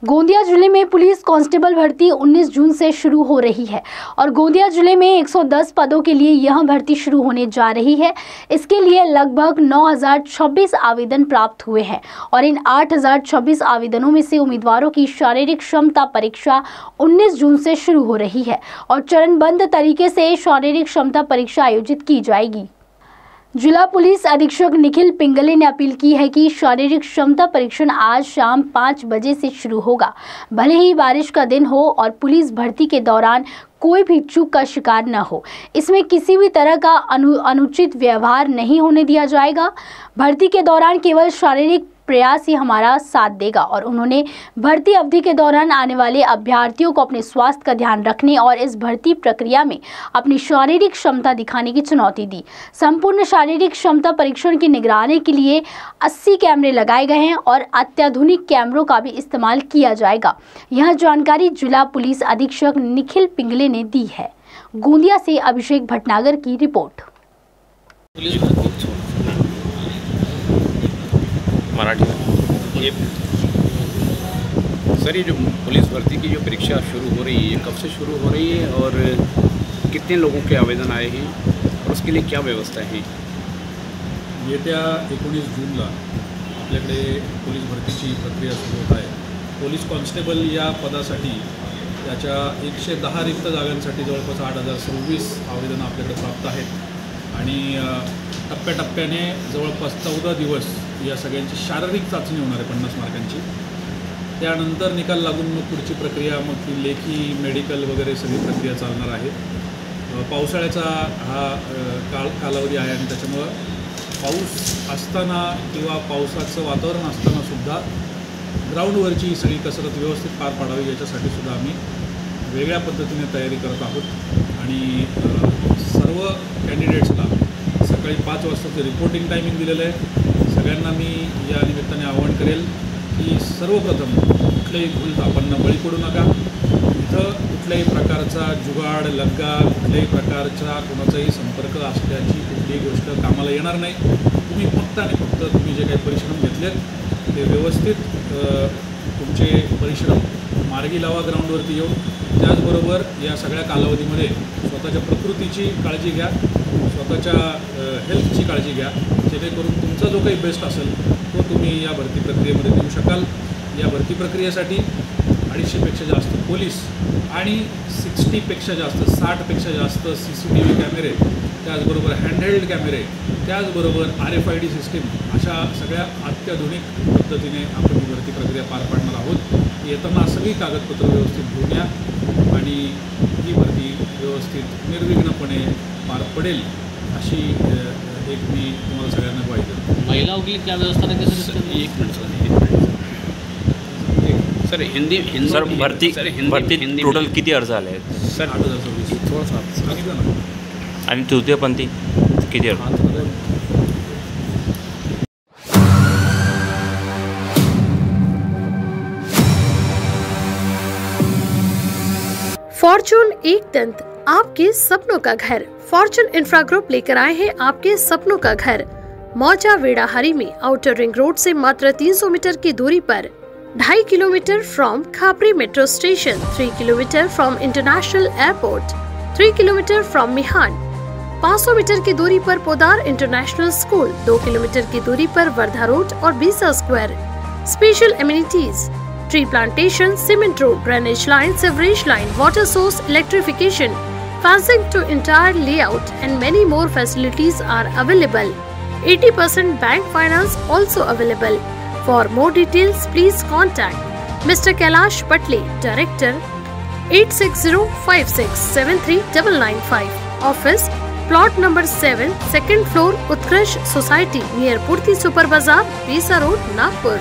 गोंदिया जिले में police constable भर्ती 19 जून से शुरू हो रही है और गोंदिया जिले में 110 पदों के लिए यह भर्ती शुरू होने जा रही है। इसके लिए लगभग 9026 आवेदन प्राप्त हुए हैं और इन 8026 आवेदनों में से उम्मीदवारों की शारीरिक क्षमता परीक्षा 19 जून से शुरू हो रही है और चरणबद्ध तरीके से शारीरिक क्षमता परीक्षा आयोजित की जाएगी। जिला पुलिस अधीक्षक निखिल पिंगले ने अपील की है कि शारीरिक क्षमता परीक्षण आज शाम 5 बजे से शुरू होगा। भले ही बारिश का दिन हो और पुलिस भर्ती के दौरान कोई भी चूक का शिकार न हो, इसमें किसी भी तरह का अनुचित व्यवहार नहीं होने दिया जाएगा। भर्ती के दौरान केवल शारीरिक प्रयास ही हमारा साथ देगा और उन्होंने भर्ती अवधि के दौरान आने वाले अभ्यर्थियों को अपने स्वास्थ्य का ध्यान रखने और इस भर्ती प्रक्रिया में अपनी शारीरिक क्षमता दिखाने की चुनौती दी। संपूर्ण शारीरिक क्षमता परीक्षण की निगरानी के लिए 80 कैमरे लगाए गए हैं और अत्याधुनिक कैमरों का भी इस्तेमाल किया जाएगा। यह जानकारी जिला पुलिस अधीक्षक निखिल पिंगले ने दी है। गोंदिया से अभिषेक भटनागर की रिपोर्ट। मराठी ये सर, ये जो पुलिस भर्ती की जो परीक्षा शुरू हो रही है, ये कब से शुरू हो रही है और कितने लोगों के आवेदन आए हैं और उसके लिए क्या व्यवस्था है? येत्या 19 जूनला आपल्याकडे पोलीस भरतीची प्रक्रिया सुरू होत आहे। पोलीस कॉन्स्टेबल या पदासाठी त्याच्या 110 रिक्त जागांसाठी जवळपास 8026 आवेदन आपल्याकडे प्राप्त आहेत आणि टप्प्याटप्प्याने जवळपास 14 दिवस या सगळ्यांची शारीरिक चाचणी होणार आहे 50 मार्कांची। त्यानंतर निकाल लागून मग पुढची प्रक्रिया, मग ती लेखी, मेडिकल वगैरे सगळी प्रक्रिया चालणार आहे। पावसाळ्याचा हा कालावधी आहे आणि त्याच्यामुळं पाऊस असताना किंवा पावसाचं वातावरण असताना सुद्धा ग्राउंडवरची सगळी कसरत व्यवस्थित पार पाडावी याच्यासाठी सुद्धा आम्ही वेगळ्या पद्धतीने तयारी करत आहोत आणि सर्व कॅन्डिडेट्सला सकाळी 5 वाजताचं रिपोर्टिंग टायमिंग दिलेलं आहे। सगळ्यांना मी या निमित्ताने आवाहन करेल की सर्वप्रथम कुठल्याही भूलथापांना बळी पडू नका। इथं कुठल्याही प्रकारचा जुगाड, लग्गा, कुठल्याही प्रकारचा कोणाचाही संपर्क असल्याची कुठलीही गोष्ट कामाला येणार नाही। तुम्ही फक्त आणि फक्त तुम्ही जे काही परिश्रम घेतलेत ते व्यवस्थित तुमचे परिश्रम मार्गी लावा ग्राउंडवरती येऊन। त्याचबरोबर या सगळ्या कालावधीमध्ये स्वतःच्या प्रकृतीची काळजी घ्या, स्वतःच्या हेल्थची काळजी घ्या, जेणेकरून तुमचा जो काही बेस्ट असेल तो तुम्ही या भरती प्रक्रियेमध्ये देऊ शकाल। या भरती प्रक्रियेसाठी 250पेक्षा जास्त पोलीस आणि 60पेक्षा जास्त 60पेक्षा जास्त CCTV कॅमेरे, त्याचबरोबर हँडहेल्ड कॅमेरे, त्याचबरोबर RFID सिस्टीम, अशा सगळ्या अत्याधुनिक पद्धतीने आपण ही भरती प्रक्रिया पार पाडणार आहोत। येताना सगळी कागदपत्र व्यवस्थित घेऊन या आणि ही भरती व्यवस्थित निर्विघ्नपणे पार पडेल अशी एक मी तुम्हाला सगळ्यांना ग्वाही देतो। महिलाओं के लिए क्या व्यवस्था रखें सर? एक मिनट सर, हिंदी सर भरती टोटल किती अर्ज आले आहेत सर? 8026 थोडासा सांगितलं ना। आणि तृतीयपंथी किती अर्ज? फॉर्चून एक दंत, आपके सपनों का घर। फॉर्चून इंफ्रा ग्रुप लेकर आए हैं आपके सपनों का घर। मौजा वेड़ाहरी में आउटर रिंग रोड से मात्र 300 मीटर की दूरी पर, 2.5 kilometre from Khapri metro station, 3 kilometre from international airport, 3 kilometre from Mihan, 500 metre की दूरी पर पोदार इंटरनेशनल स्कूल, 2 किलोमीटर की दूरी पर वर्धा रोड और बीसा square. Special amenities, tree plantation, cement road, drainage line, sewerage line, water source, electrification, fencing to entire layout and many more facilities are available. 80% bank finance also available. For more details, please contact Mr. Kailash Patle, Director, 8605673995. Office, plot number 7, second floor, Utkarsh Society, near Purti Super Bazaar, Bisa Road, Nagpur.